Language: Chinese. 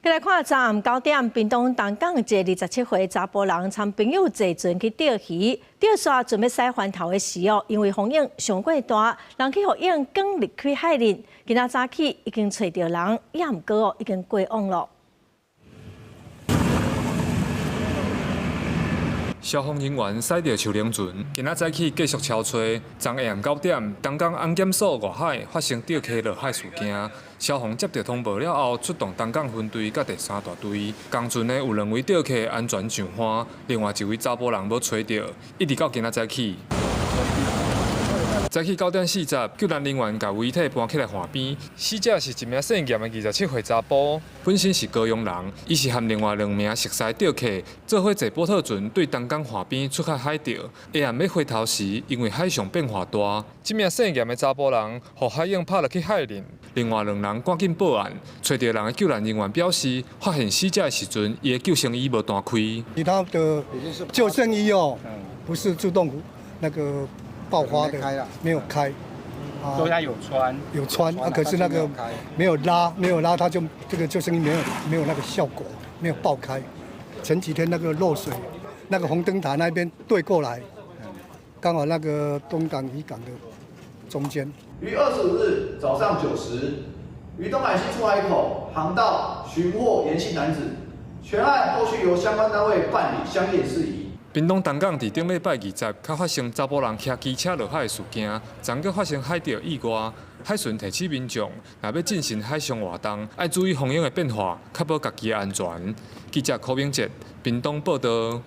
再来看昨暗9点，屏东东港一个27岁查甫人参朋友坐船去钓鱼，钓煞准备驶环头的时哦，因为风影上过大，人去互影更离开海面。今仔早起已经找到人，也毋过哦，已经过往了。 消防人员驶着树林船，今仔早起继续超找。昨下暗9点，东港安检所外海发生钓客落海事件。消防接到通报了后，出动东港分队甲第3大队。同船的有2位钓客安全上岸，另外1位查甫人无找到，一直到今仔早起。 早起9点40，救援人员把遗体搬起来岸边。死者是一名姓严的27岁查甫，本身是高雄人，伊是和另外2名熟识钓客做伙坐波特船对东港岸边出海海钓。下暗要回头时，因为海上变化大，这名姓严的查甫人被海影拍落去海里。另外2人赶紧报案，找到人的救援人员表示，发现死者的时阵，伊的救生衣无弹开。其他的救生衣哦，不是自动那个。 爆发的没有开，说他有穿，有穿啊，可是那个没有拉，它就这个救生衣没有那个效果，没有爆开。前几天那个漏水，那个红灯塔那边对过来，刚好那个东港渔港的中间。于25日早上9时，于东海西出海口航道寻获严姓男子，全案后续由相关单位办理相应事宜。 屏东东港伫顶礼拜20，较发生查甫人骑机车落海的事件，昨个发生海钓意外，海巡提醒民众，若要进行海上活动，要注意风影的变化，确保家己的安全。记者柯明哲，屏东报道。